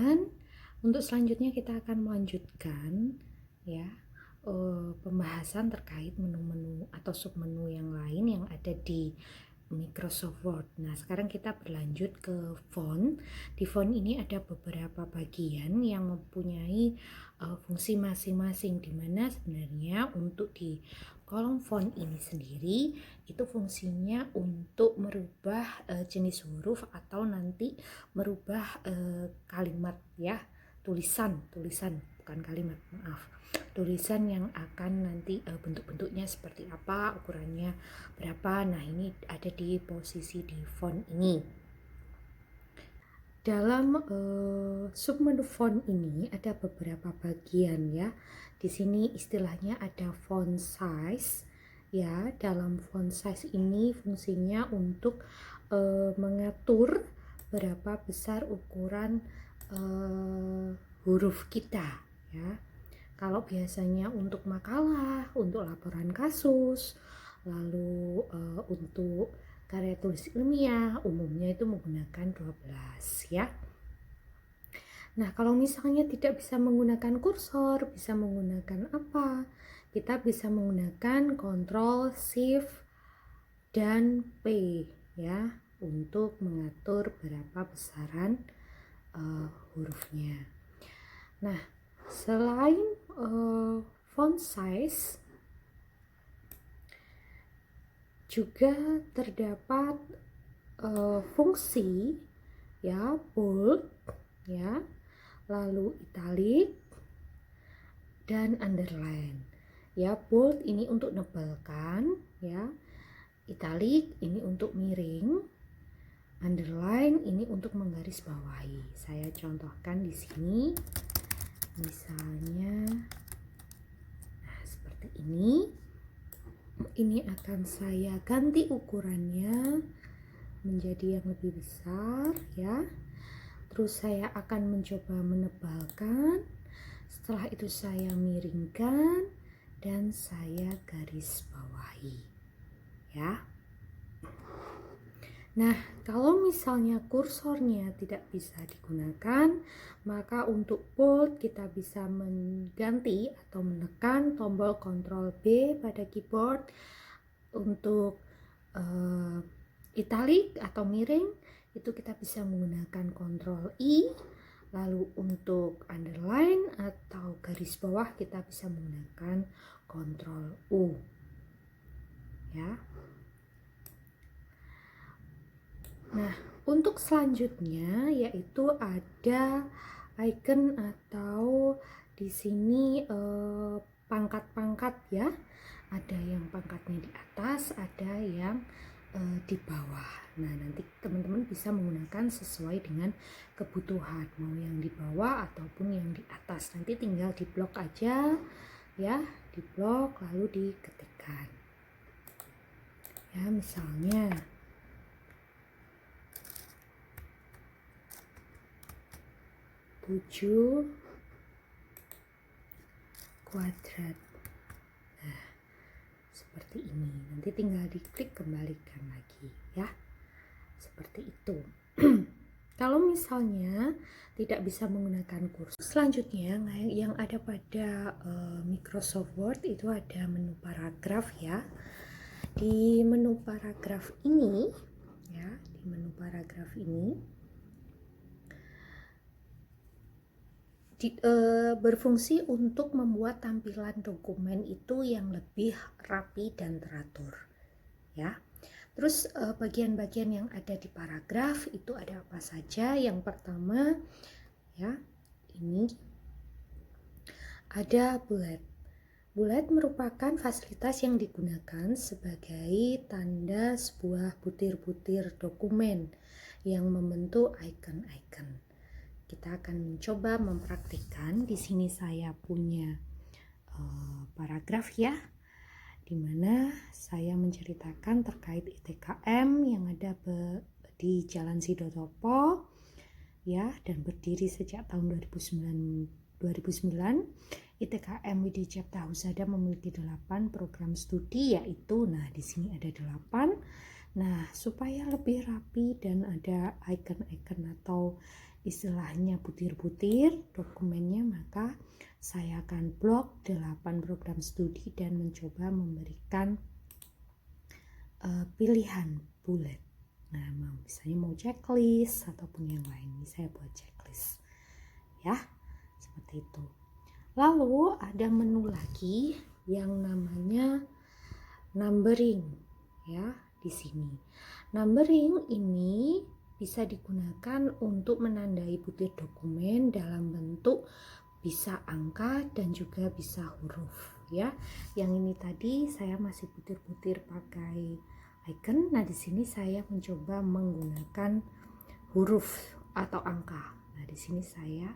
teman-teman, untuk selanjutnya kita akan melanjutkan ya pembahasan terkait menu-menu atau submenu yang lain yang ada di Microsoft Word. Nah, sekarang kita berlanjut ke font. Di font ini ada beberapa bagian yang mempunyai fungsi masing-masing, di mana sebenarnya untuk di kolom font ini sendiri itu fungsinya untuk merubah jenis huruf atau nanti merubah kalimat ya, tulisan bukan kalimat, maaf, tulisan yang akan nanti bentuk-bentuknya seperti apa, ukurannya berapa. Nah, ini ada di posisi di font ini. Dalam submenu font ini ada beberapa bagian ya. Di sini istilahnya ada font size ya. Dalam font size ini fungsinya untuk mengatur berapa besar ukuran huruf kita ya. Kalau biasanya untuk makalah, untuk laporan kasus, lalu untuk karya tulis ilmiah umumnya itu menggunakan 12 ya. Nah, kalau misalnya tidak bisa menggunakan kursor, bisa menggunakan apa? Kita bisa menggunakan Ctrl, Shift, dan P ya untuk mengatur berapa besaran hurufnya. Nah, selain font size juga terdapat fungsi ya, bold ya, lalu italic dan underline ya. Bold ini untuk nebalkan ya, italic ini untuk miring, underline ini untuk menggarisbawahi. Saya contohkan di sini misalnya, nah seperti ini. Ini akan saya ganti ukurannya menjadi yang lebih besar ya. Terus saya akan mencoba menebalkan. Setelah itu saya miringkan dan saya garis bawahi ya. Nah, kalau misalnya kursornya tidak bisa digunakan, maka untuk bold kita bisa mengganti atau menekan tombol Ctrl B pada keyboard. Untuk italic atau miring itu kita bisa menggunakan Ctrl I. Lalu untuk underline atau garis bawah kita bisa menggunakan Ctrl U ya. Nah, untuk selanjutnya yaitu ada icon atau di sini pangkat-pangkat ya. Ada yang pangkatnya di atas, ada yang di bawah. Nah, nanti teman-teman bisa menggunakan sesuai dengan kebutuhan, mau yang di bawah ataupun yang di atas. Nanti tinggal diblok aja ya, diblok lalu diketikkan. Ya, misalnya tujuh kuadrat. Nah, seperti ini. Nanti tinggal diklik kembalikan lagi ya. Seperti itu. Kalau misalnya tidak bisa menggunakan kursor, selanjutnya yang ada pada Microsoft Word itu ada menu paragraf ya. Di menu paragraf ini ya, di menu paragraf ini berfungsi untuk membuat tampilan dokumen itu yang lebih rapi dan teratur ya. Terus bagian-bagian yang ada di paragraf itu ada apa saja? Yang pertama ya, ini ada bullet. Bullet merupakan fasilitas yang digunakan sebagai tanda sebuah butir-butir dokumen yang membentuk icon-icon. Kita akan mencoba mempraktikkan. Di sini saya punya paragraf ya, dimana saya menceritakan terkait ITKM yang ada di Jalan Sidotopo ya, dan berdiri sejak tahun 2009. ITKM Widhi Cipta Husada memiliki 8 program studi yaitu, nah di sini ada 8. Nah, supaya lebih rapi dan ada icon-icon atau istilahnya butir-butir dokumennya, maka saya akan blok 8 program studi dan mencoba memberikan pilihan bullet. Nah, misalnya mau checklist ataupun yang lain, ini saya buat checklist ya, seperti itu. Lalu ada menu lagi yang namanya numbering ya. Di sini numbering ini bisa digunakan untuk menandai butir dokumen dalam bentuk bisa angka dan juga bisa huruf ya. Yang ini tadi saya masih butir-butir pakai icon. Nah, di sini saya mencoba menggunakan huruf atau angka. Nah, di sini saya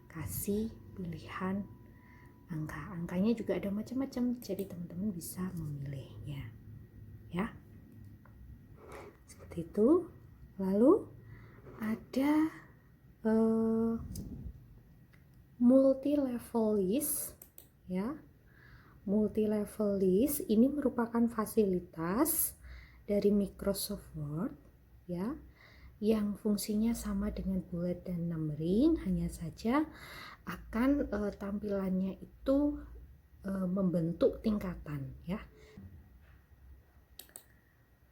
kasih pilihan angka. Angkanya juga ada macam-macam, jadi teman-teman bisa memilihnya. Ya. Seperti itu. Lalu ada multi-level list ya. Multi-level list ini merupakan fasilitas dari Microsoft Word ya, yang fungsinya sama dengan bullet dan numbering, hanya saja akan tampilannya itu membentuk tingkatan ya.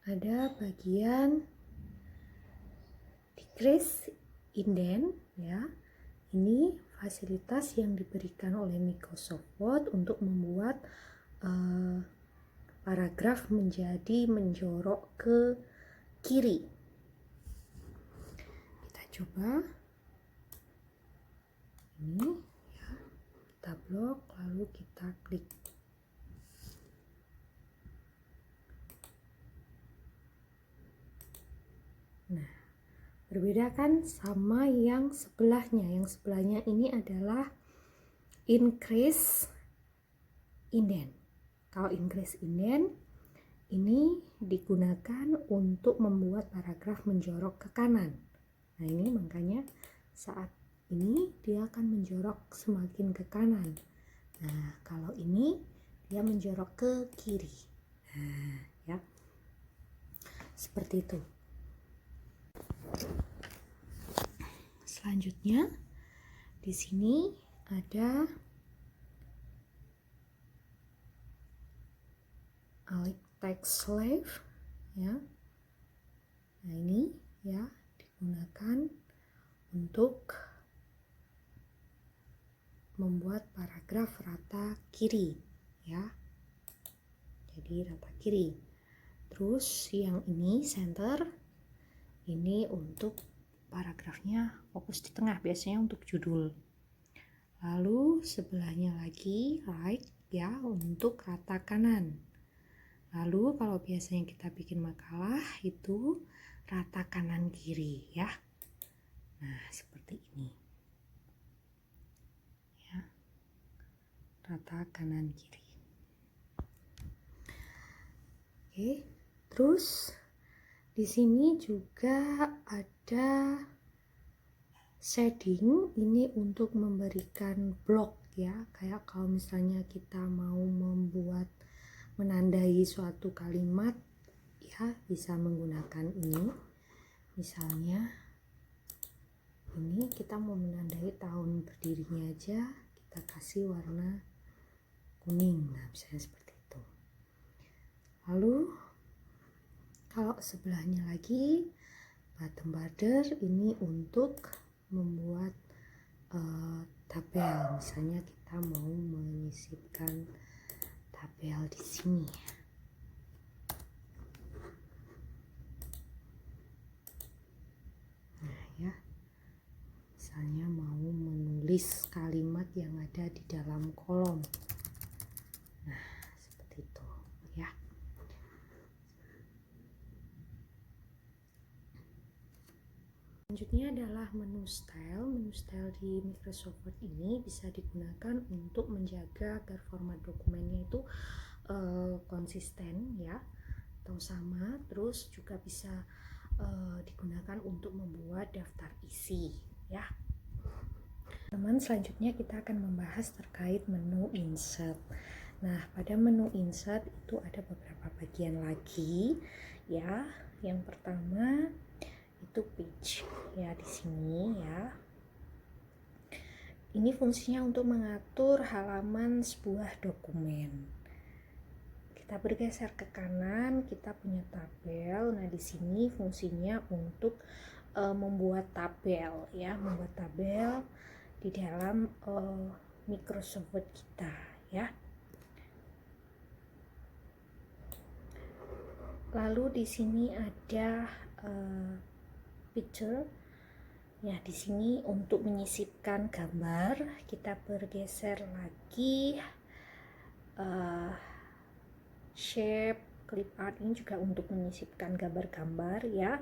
Ada bagian decrease indent ya. Ini fasilitas yang diberikan oleh Microsoft Word untuk membuat paragraf menjadi menjorok ke kiri. Kita coba ini ya, kita blok lalu kita klik. Nah, berbeda kan sama yang sebelahnya. Yang sebelahnya ini adalah increase indent. Kalau increase indent ini digunakan untuk membuat paragraf menjorok ke kanan. Nah, ini makanya saat ini dia akan menjorok semakin ke kanan. Nah, kalau ini dia menjorok ke kiri. Nah, ya. Seperti itu. Selanjutnya di sini ada text slave ya. Nah, ini ya digunakan untuk membuat paragraf rata kiri ya. Jadi rata kiri. Terus yang ini center, ini untuk paragrafnya fokus di tengah, biasanya untuk judul. Lalu sebelahnya lagi right ya, untuk rata kanan. Lalu kalau biasanya kita bikin makalah itu rata kanan kiri ya. Nah, seperti ini ya, rata kanan kiri. Oke, terus di sini juga ada shading, ini untuk memberikan blok ya. Kayak kalau misalnya kita mau membuat menandai suatu kalimat ya, bisa menggunakan ini. Misalnya ini kita mau menandai tahun berdirinya aja, kita kasih warna kuning. Nah, misalnya seperti itu. Lalu kalau sebelahnya lagi bottom border, ini untuk membuat tabel. Misalnya kita mau menyisipkan tabel di sini. Nah ya, misalnya mau menulis kalimat yang ada di dalam kolom. Nah, seperti itu ya. Selanjutnya adalah menu style. Menu style di Microsoft Word ini bisa digunakan untuk menjaga agar format dokumennya itu konsisten ya, atau sama. Terus juga bisa digunakan untuk membuat daftar isi ya. Teman, selanjutnya kita akan membahas terkait menu insert. Nah, pada menu insert itu ada beberapa bagian lagi ya. Yang pertama itu page ya, di sini ya. ini fungsinya untuk mengatur halaman sebuah dokumen. Kita bergeser ke kanan, kita punya tabel. Nah, di sini fungsinya untuk membuat tabel ya, membuat tabel di dalam Microsoft Word kita ya. Lalu di sini ada picture. Ya, di sini untuk menyisipkan gambar, kita bergeser lagi. Shape, clip art ini juga untuk menyisipkan gambar-gambar ya.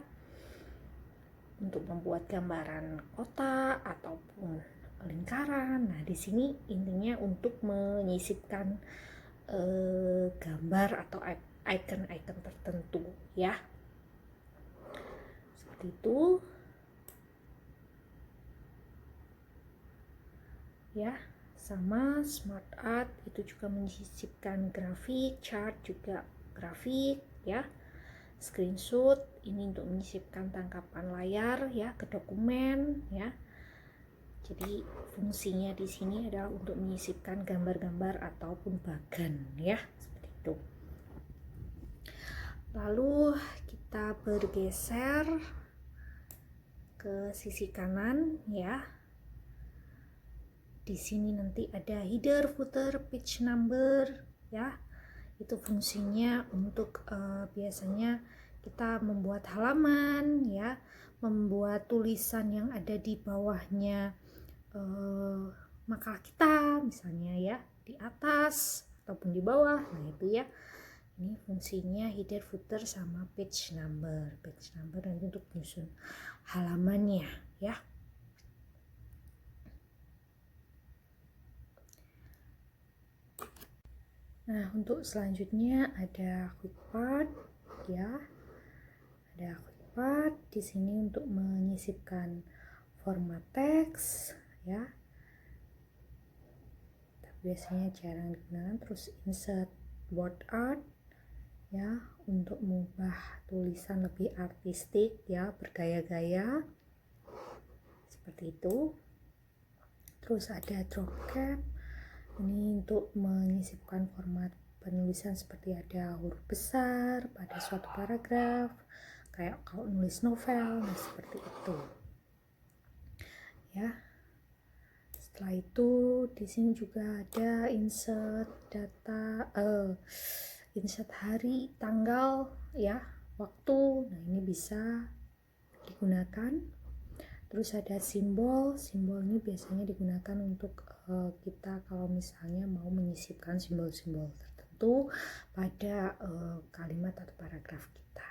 Untuk membuat gambaran kotak ataupun lingkaran. Nah, di sini intinya untuk menyisipkan gambar atau icon-icon tertentu ya. Seperti itu. Ya, sama smart art itu juga menyisipkan grafik, chart juga grafik ya. Screenshot ini untuk menyisipkan tangkapan layar ya ke dokumen ya. Jadi fungsinya di sini adalah untuk menyisipkan gambar-gambar ataupun bagan ya, seperti itu. Lalu kita bergeser ke sisi kanan ya. Di sini nanti ada header, footer, page number ya. Itu fungsinya untuk biasanya kita membuat halaman ya, membuat tulisan yang ada di bawahnya makalah kita misalnya ya, di atas ataupun di bawah. Nah, itu ya. Ini fungsinya header, footer sama page number. Page number nanti untuk menyusun halamannya ya. Nah, untuk selanjutnya ada quick part ya. Ada quick part di sini untuk menyisipkan format teks ya. Tapi biasanya jarang digunakan. Terus insert word art ya, untuk mengubah tulisan lebih artistik ya, bergaya-gaya. Seperti itu. Terus ada drop cap. Ini untuk menyisipkan format penulisan seperti ada huruf besar pada suatu paragraf, kayak kalau nulis novel, nah seperti itu. Ya. Setelah itu di sini juga ada insert data, insert hari, tanggal, ya, waktu. Nah, ini bisa digunakan. Terus ada simbol ini biasanya digunakan untuk kita kalau misalnya mau menyisipkan simbol-simbol tertentu pada kalimat atau paragraf kita